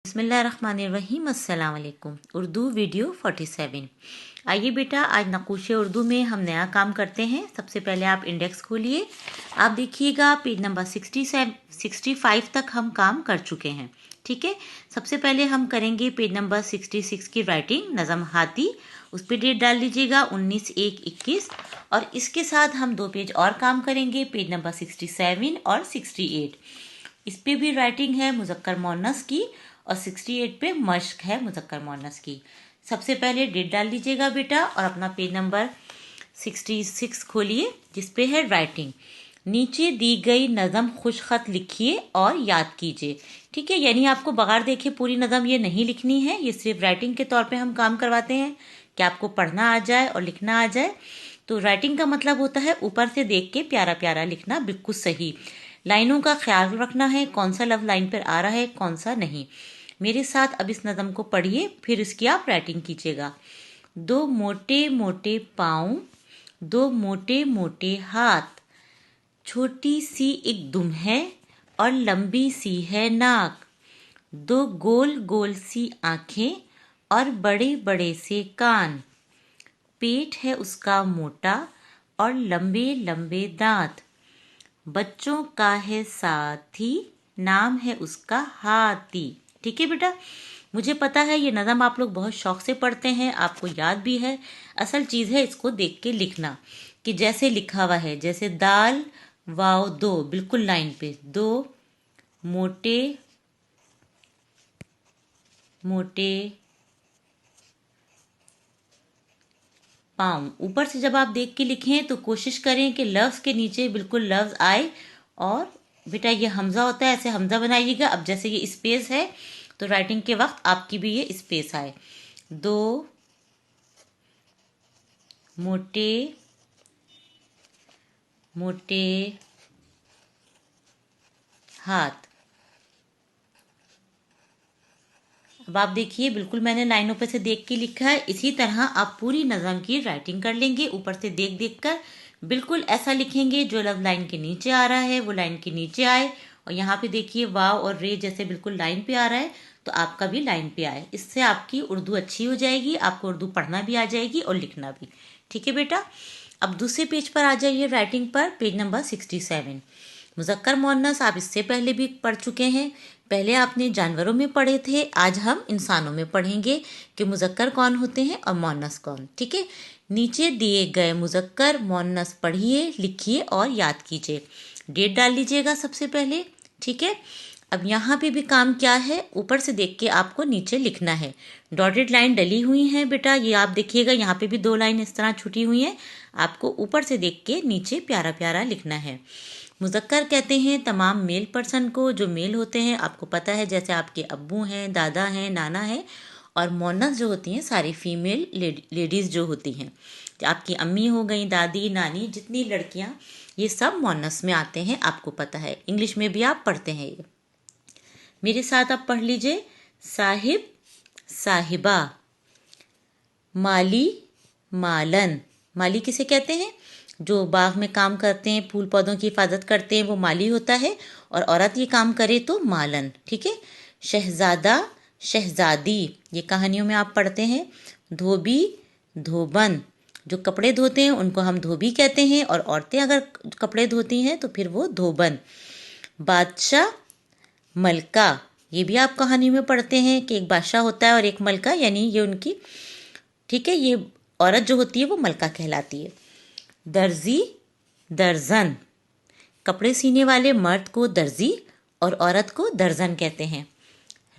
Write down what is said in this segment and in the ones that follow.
बिस्मिल्लाहिर्रहमानिर्रहीम। अस्सलाम वालेकुम। उर्दू वीडियो 47। आइए बेटा, आज नक़ूश उर्दू में हम नया काम करते हैं। सबसे पहले आप इंडेक्स खोलिए। आप देखिएगा पेज नंबर 65 तक हम काम कर चुके हैं। ठीक है, सबसे पहले हम करेंगे पेज नंबर 66 की राइटिंग नज़म हाथी। उस पर डेट डाल लीजिएगा 19/1/21। और इसके साथ हम 2 पेज और काम करेंगे, पेज नंबर 67 और 68। इस पे भी राइटिंग है मुज़क्कर मुअन्नस की और 68 पे मश्क है मुज़क्कर मुअन्नस की। सबसे पहले डेट डाल लीजिएगा बेटा और अपना पेज नंबर 66 खोलिए जिस पे है राइटिंग। नीचे दी गई नज़म खुश खत लिखिए और याद कीजिए। ठीक है, यानी आपको बगैर देखे पूरी नज़म ये नहीं लिखनी है, ये सिर्फ राइटिंग के तौर पे हम काम करवाते हैं कि आपको पढ़ना आ जाए और लिखना आ जाए। तो राइटिंग का मतलब होता है ऊपर से देख के प्यारा प्यारा लिखना, बिल्कुल सही। लाइनों का ख्याल रखना है, कौन सा लफ्ज़ लाइन पर आ रहा है कौन सा नहीं। मेरे साथ अब इस नज़म को पढ़िए, फिर इसकी आप राइटिंग कीजिएगा। 2 मोटे मोटे पाँव, 2 मोटे मोटे हाथ, छोटी सी एक दुम है और लंबी सी है नाक, 2 गोल गोल सी आँखें और बड़े बड़े से कान, पेट है उसका मोटा और लंबे लंबे दांत, बच्चों का है साथी, नाम है उसका हाथी। ठीक है बेटा, मुझे पता है ये नज़म आप लोग बहुत शौक से पढ़ते हैं, आपको याद भी है। असल चीज़ है इसको देख के लिखना कि जैसे लिखा हुआ है, जैसे दाल वाव 2 बिल्कुल लाइन पे, 2 मोटे मोटे पाँव। ऊपर से जब आप देख के लिखें तो कोशिश करें कि लफ्ज़ के नीचे बिल्कुल लफ्ज़ आए। और बेटा ये हमज़ा होता है, ऐसे हमज़ा बनाइएगा। अब जैसे ये स्पेस है तो राइटिंग के वक्त आपकी भी ये स्पेस आए। 2 मोटे मोटे हाथ। अब आप देखिए बिल्कुल मैंने लाइनों पे से देख के लिखा है। इसी तरह आप पूरी नज़म की राइटिंग कर लेंगे, ऊपर से देख देख कर बिल्कुल ऐसा लिखेंगे जो लफ्ज़ लाइन के नीचे आ रहा है वो लाइन के नीचे आए। और यहाँ पे देखिए वाव और रे जैसे बिल्कुल लाइन पे आ रहा है तो आपका भी लाइन पे आए। इससे आपकी उर्दू अच्छी हो जाएगी, आपको उर्दू पढ़ना भी आ जाएगी और लिखना भी। ठीक है बेटा, अब दूसरे पेज पर आ जाइए राइटिंग पर, पेज नंबर 67। मुज़क्कर मुअन्नस आप इससे पहले भी पढ़ चुके हैं। पहले आपने जानवरों में पढ़े थे, आज हम इंसानों में पढ़ेंगे कि मुज़क्कर कौन होते हैं और मुअन्नस कौन। ठीक है, नीचे दिए गए मुज़क्कर मुअन्नस पढ़िए, लिखिए और याद कीजिए। डेट डाल लीजिएगा सबसे पहले। ठीक है, अब यहाँ पे भी काम क्या है, ऊपर से देख के आपको नीचे लिखना है। डॉटेड लाइन डली हुई है बेटा, ये आप देखिएगा यहाँ पे भी 2 लाइन इस तरह छुटी हुई हैं। आपको ऊपर से देख के नीचे प्यारा प्यारा लिखना है। मुज़क्कर कहते हैं तमाम मेल पर्सन को, जो मेल होते हैं आपको पता है, जैसे आपके अब्बू हैं, दादा हैं, नाना है। और मुअन्नस जो होती हैं सारी फीमेल लेडीज़ जो होती हैं, आपकी अम्मी हो गई, दादी, नानी, जितनी लड़कियां, ये सब मुअन्नस में आते हैं, आपको पता है। इंग्लिश में भी आप पढ़ते हैं ये। मेरे साथ आप पढ़ लीजिए। साहिब साहिबा, माली मालन। माली किसे कहते हैं? जो बाग में काम करते हैं, फूल पौधों की हिफाजत करते हैं, वो माली होता है। और औरत ये काम करे तो मालन। ठीक है, शहजादा शहजादी, ये कहानियों में आप पढ़ते हैं। धोबी धोबन, जो कपड़े धोते हैं उनको हम धोबी कहते हैं, और औरतें अगर कपड़े धोती हैं तो फिर वो धोबन। बादशाह मलका, ये भी आप कहानी में पढ़ते हैं कि एक बादशाह होता है और एक मलका, यानी ये उनकी, ठीक है, ये औरत जो होती है वो मलका कहलाती है। दर्जी दर्जन, कपड़े सीने वाले मर्द को दर्जी और औरत को दर्जन कहते हैं।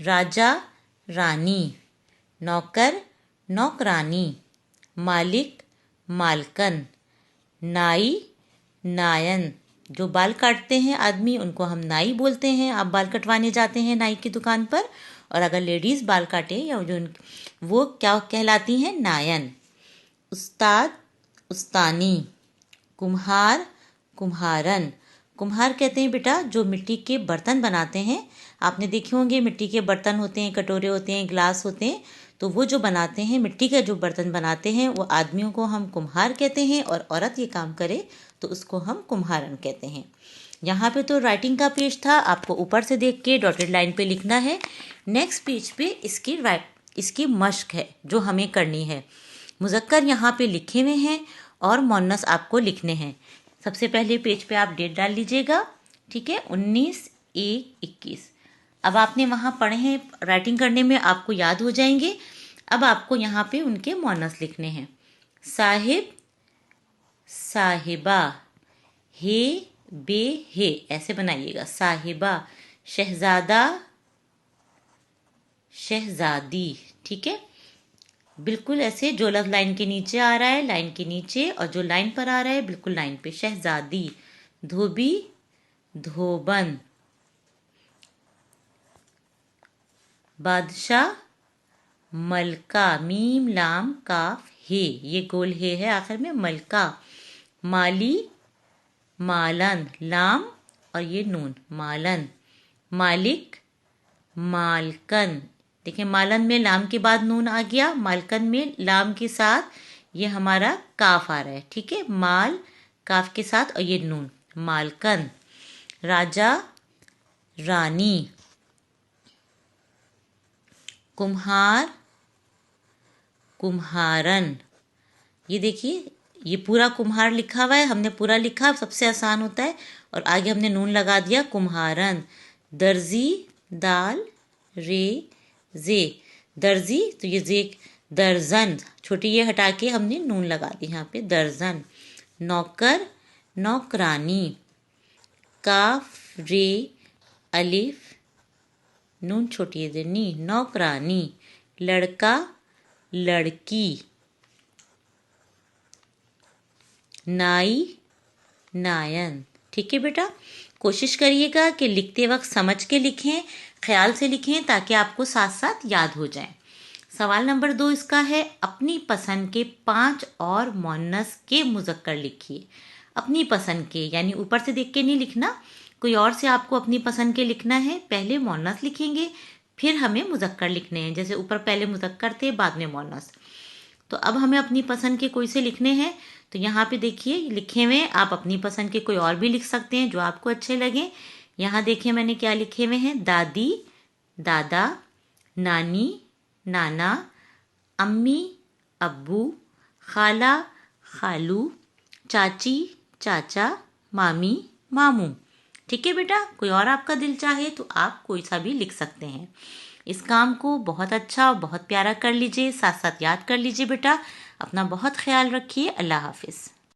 राजा रानी, नौकर नौकरानी, मालिक मालकन, नाई नायन, जो बाल काटते हैं आदमी उनको हम नाई बोलते हैं। आप बाल कटवाने जाते हैं नाई की दुकान पर, और अगर लेडीज़ बाल काटे या जो वो क्या कहलाती हैं? नायन। उस्ताद उस्तानी, कुम्हार कुम्हारन। कुम्हार कहते हैं बेटा जो मिट्टी के बर्तन बनाते हैं। आपने देखे होंगे मिट्टी के बर्तन होते हैं, कटोरे होते हैं, गिलास होते हैं, तो वो जो बनाते हैं मिट्टी के जो बर्तन बनाते हैं वो आदमियों को हम कुम्हार कहते हैं, और औरत ये काम करे तो उसको हम कुम्हारन कहते हैं। यहाँ पे तो राइटिंग का पेज था, आपको ऊपर से देख के डॉटेड लाइन पे लिखना है। नेक्स्ट पेज पे इसकी मश्क है जो हमें करनी है। मुज़क्कर यहाँ पे लिखे हुए हैं और मुअन्नस आपको लिखने हैं। सबसे पहले पेज पे आप डेट डाल लीजिएगा, ठीक है, 19/1/21। अब आपने वहाँ पढ़े हैं, राइटिंग करने में आपको याद हो जाएंगे। अब आपको यहाँ पे उनके मुअन्नस लिखने हैं। साहिब, साहिबा, हे बे हे ऐसे बनाइएगा, साहिबा। शहजादा, शहजादी, ठीक है, बिल्कुल ऐसे जो लफ्ज़ लाइन के नीचे आ रहा है लाइन के नीचे, और जो लाइन पर आ रहा है बिल्कुल लाइन पे। शहजादी, धोबी, धोबन, बादशाह, मलका, मीम लाम काफ हे, ये गोल हे है आखिर में, मलका। माली, मालन, लाम और ये नून, मालन। मालिक, मालकन, देखिए मालन में लाम के बाद नून आ गया, मालकन में लाम के साथ ये हमारा काफ आ रहा है, ठीक है, माल काफ के साथ और ये नून, मालकन। राजा, रानी, कुम्हार, कुम्हारन। ये देखिए ये पूरा कुम्हार लिखा हुआ है, हमने पूरा लिखा, सबसे आसान होता है, और आगे हमने नून लगा दिया, कुम्हारन। दर्जी, दाल रे जे, दर्जी, तो ये जे, दर्जन, छोटी ये हटा के हमने नून लगा दी यहाँ पे, दर्जन। नौकर, नौकरानी, काफ रे अलिफ नून छोटी है नी, नौकरानी। लड़का, लड़की, नाई, नायन। ठीक है बेटा, कोशिश करिएगा कि लिखते वक्त समझ के लिखें, ख्याल से लिखें, ताकि आपको साथ साथ याद हो जाए। सवाल नंबर 2 इसका है, अपनी पसंद के 5 और मुअन्नस के मुज़क्कर लिखिए। अपनी पसंद के यानी ऊपर से देख के नहीं लिखना, कोई और से आपको अपनी पसंद के लिखना है। पहले मुअन्नस लिखेंगे, फिर हमें मुज़क्कर लिखने हैं, जैसे ऊपर पहले मुज़क्कर थे बाद में मुअन्नस। तो अब हमें अपनी पसंद के कोई से लिखने हैं, तो यहाँ पे देखिए लिखे हुए, आप अपनी पसंद के कोई और भी लिख सकते हैं जो आपको अच्छे लगे। यहाँ देखिए मैंने क्या लिखे हुए हैं, दादी, दादा, नानी, नाना, अम्मी, अब्बू, खाला, खालू, चाची, चाचा, मामी, मामू। ठीक है बेटा, कोई और आपका दिल चाहे तो आप कोई सा भी लिख सकते हैं। इस काम को बहुत अच्छा और बहुत प्यारा कर लीजिए, साथ साथ याद कर लीजिए बेटा। अपना बहुत ख्याल रखिए। अल्लाह हाफिज़।